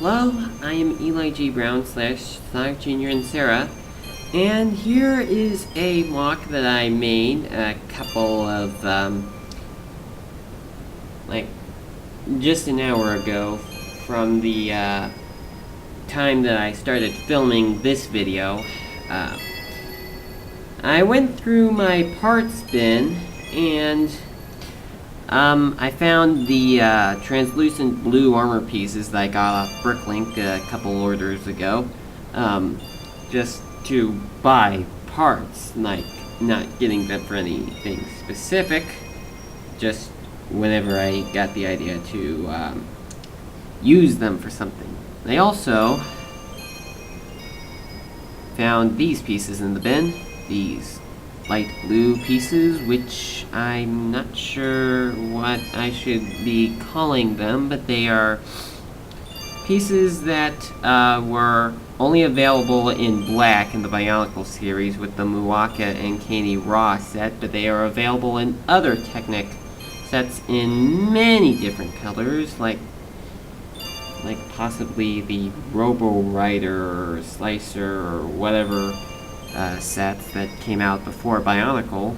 Hello, I am Eli G. Brown / Sonic Jr. and Sarah, and here is a MOC that I made a couple of, just an hour ago from the time that I started filming this video. I went through my parts bin and I found the translucent blue armor pieces that I got off Bricklink a couple orders ago, just to buy parts, like not getting them for anything specific, just whenever I got the idea to use them for something. I also found these pieces in the bin, these light blue pieces, which I'm not sure what I should be calling them, but they are pieces that were only available in black in the Bionicle series with the Muwaka and Caney Raw set, but they are available in other Technic sets in many different colors, like possibly the Robo Rider or Slicer or whatever sets that came out before Bionicle.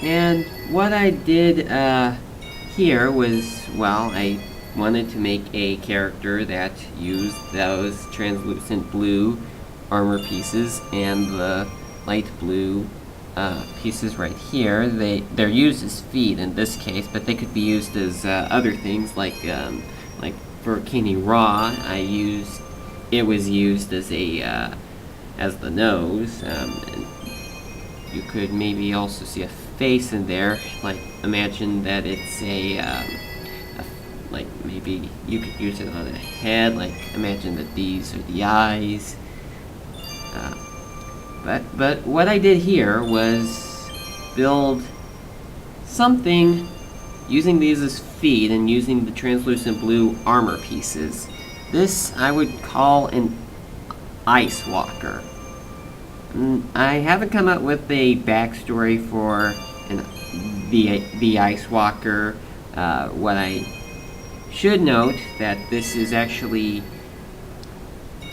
And what I did here was, well, I wanted to make a character that used those translucent blue armor pieces and the light blue pieces right here. They're used as feet in this case, but they could be used as other things, like for Caney Raw, it was used as a as the nose, and you could maybe also see a face in there. Like, imagine that it's like maybe you could use it on a head. Like, imagine that these are the eyes. But what I did here was build something using these as feet and using the translucent blue armor pieces. This I would call an Ice Walker. I haven't come up with a backstory for the Ice Walker. What I should note that this is actually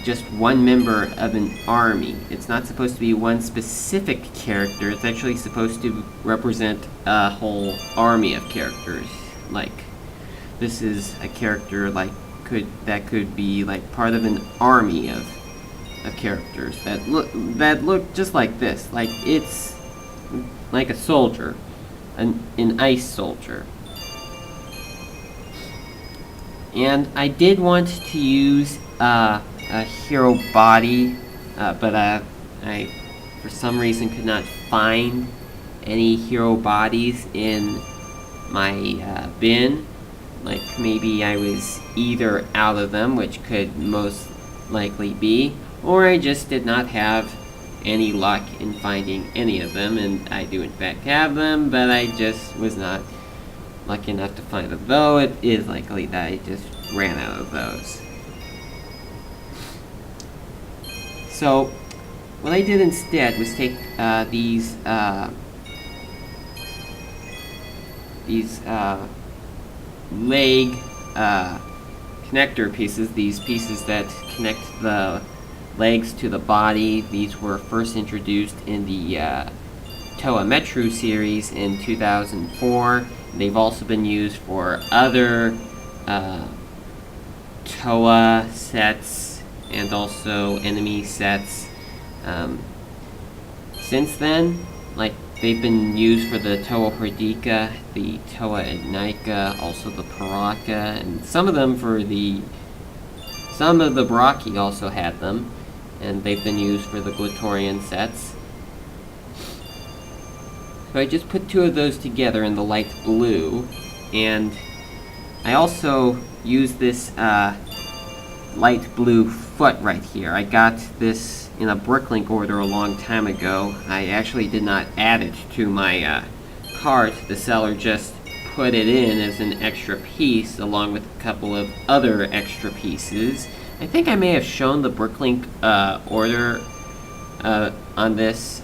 just one member of an army. It's not supposed to be one specific character. It's actually supposed to represent a whole army of characters. Like, this is a character that could be like part of an army of characters that look just like this. Like, it's like a soldier, an ice soldier. And I did want to use a hero body, but I for some reason could not find any hero bodies in my bin. Like, maybe I was either out of them, which could most likely be, or I just did not have any luck in finding any of them, and I do in fact have them, but I just was not lucky enough to find them, though it is likely that I just ran out of those. So what I did instead was take these leg connector pieces, these pieces that connect the legs to the body. These were first introduced in the Toa Metru series in 2004. They've also been used for other Toa sets and also enemy sets. Since then, like, they've been used for the Toa Hordika, the Toa Ignika, also the Paraka, and some of the Baraki also had them, and they've been used for the Glatorian sets. So I just put two of those together in the light blue, and I also used this light blue foot right here. I got this in a Bricklink order a long time ago. I actually did not add it to my cart. The seller just put it in as an extra piece along with a couple of other extra pieces. I think I may have shown the Bricklink order on this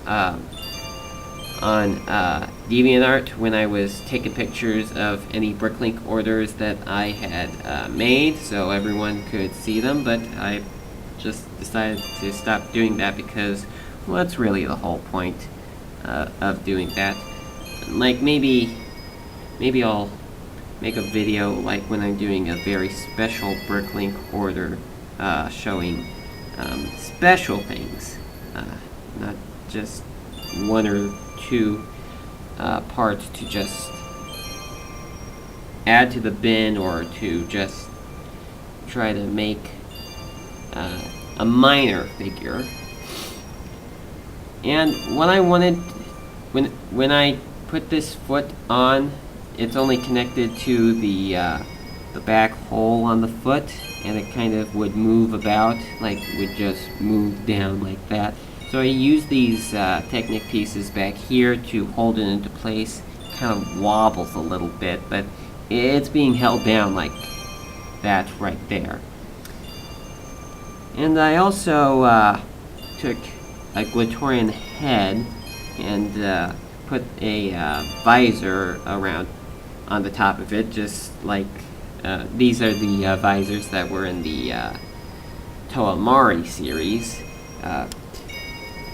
on DeviantArt when I was taking pictures of any Bricklink orders that I had made, so everyone could see them, but I just decided to stop doing that because, well, that's really the whole point of doing that. Like, maybe I'll make a video like when I'm doing a very special Bricklink order showing special things, not just one or two parts to just add to the bin or to just try to make a minor figure. And what I wanted, when I put this foot on, it's only connected to the back hole on the foot, and it kind of would move about, like would just move down like that. So I use these Technic pieces back here to hold it into place. It kind of wobbles a little bit, but it's being held down like that right there. And I also took a Glatorian head and put a visor around on the top of it, just like these are the visors that were in the Toamari series.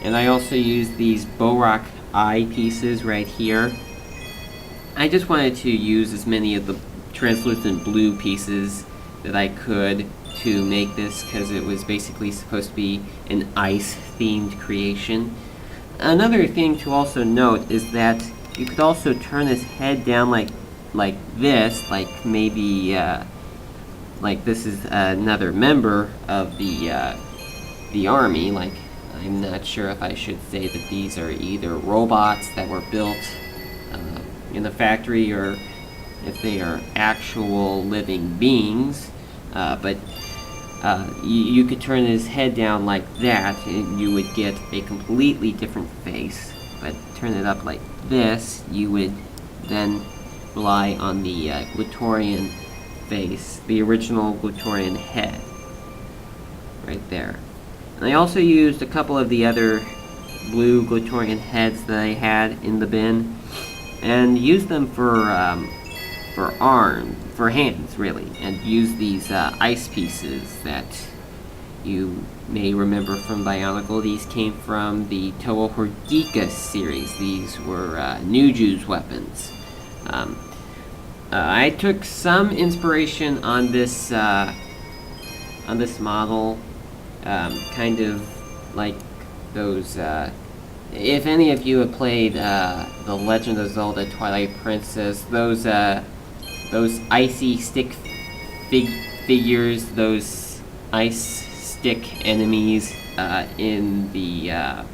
And I also used these Borak eye pieces right here. I just wanted to use as many of the translucent blue pieces that I could to make this, because it was basically supposed to be an ice-themed creation. Another thing to also note is that you could also turn his head down like this, like maybe like this is another member of the army. Like, I'm not sure if I should say that these are either robots that were built in the factory or if they are actual living beings, but you could turn his head down like that and you would get a completely different face. But turn it up like this, you would then rely on the Glatorian face, the original Glatorian head, right there. And I also used a couple of the other blue Glatorian heads that I had in the bin, and used them for hands, really, and used these ice pieces that you may remember from Bionicle. These came from the Toho Hordika series. These were Nuju's weapons. I took some inspiration on this model, kind of like those. If any of you have played The Legend of Zelda: Twilight Princess, those icy stick figures, those ice stick enemies in the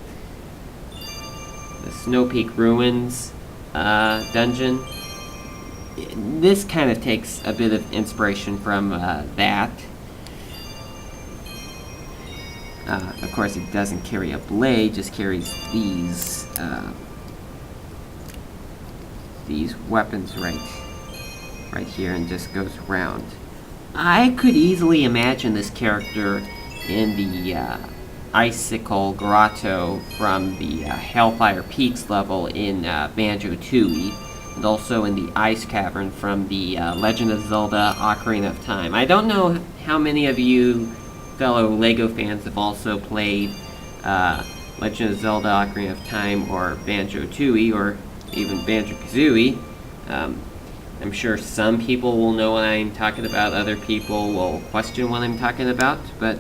Snow Peak Ruins dungeon. This kind of takes a bit of inspiration from that. Of course, it doesn't carry a blade; just carries these weapons right here, and just goes around. I could easily imagine this character in the Icicle Grotto from the Hellfire Peaks level in Banjo-Tooie, and also in the Ice Cavern from the Legend of Zelda: Ocarina of Time. I don't know how many of you fellow LEGO fans have also played Legend of Zelda: Ocarina of Time or Banjo-Tooie or even Banjo-Kazooie. I'm sure some people will know what I'm talking about, other people will question what I'm talking about, but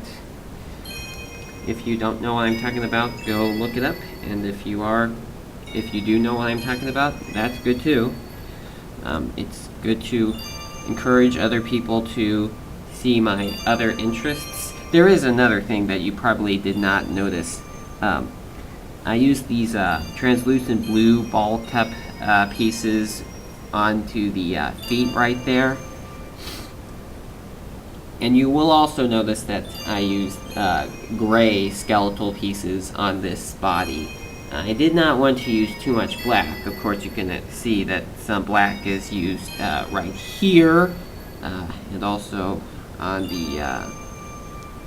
if you don't know what I'm talking about, go look it up, and if you do know what I'm talking about, that's good too. It's good to encourage other people to see my other interests. There is another thing that you probably did not notice. I used these translucent blue ball cup pieces onto the feet right there. And you will also notice that I used gray skeletal pieces on this body. I did not want to use too much black. Of course, you can see that some black is used right here, and also on the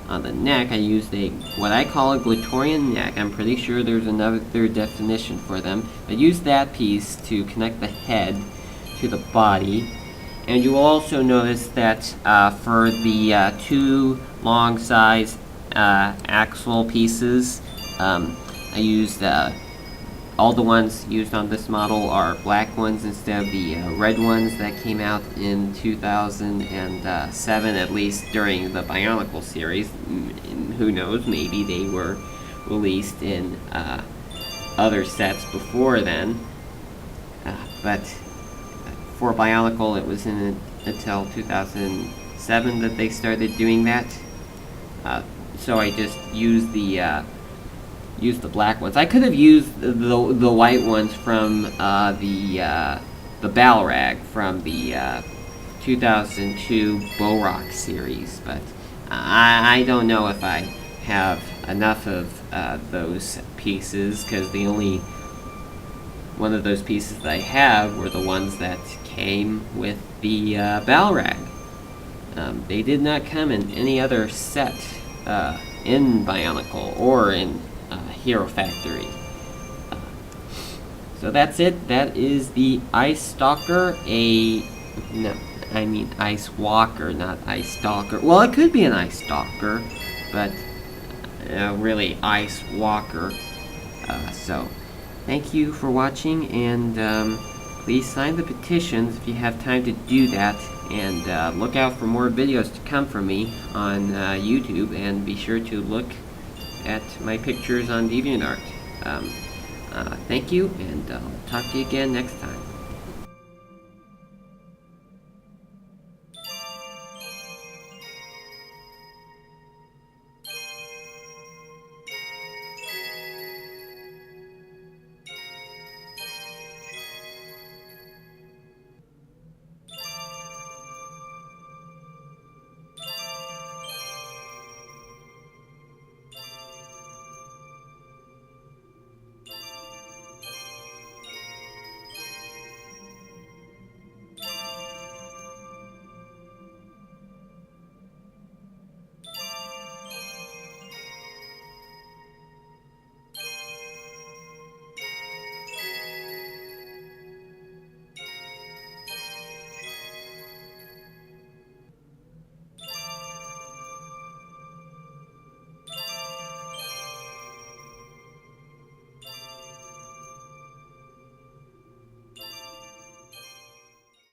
On the neck, I used what I call a glutorian neck. I'm pretty sure there's another definition for them. I used that piece to connect the head to the body. And you will also notice that for the two long size axle pieces, I used all the ones used on this model are black ones instead of the red ones that came out in 2007, at least during the Bionicle series. Who knows, maybe they were released in other sets before then. But for Bionicle, it was until 2007 that they started doing that. So I just used the black ones. I could have used the white ones from the Balrog from the 2002 Borak series, but I don't know if I have enough of those pieces, because the only one of those pieces that I have were the ones that came with the Balrog. They did not come in any other set in Bionicle or in Hero Factory. So that's it. That is the Ice Stalker. Ice Walker, not Ice Stalker. Well, it could be an Ice Stalker, but really Ice Walker. So, thank you for watching, and please sign the petitions if you have time to do that. And look out for more videos to come from me on YouTube, and be sure to look at my pictures on DeviantArt. Thank you, and I'll talk to you again next time.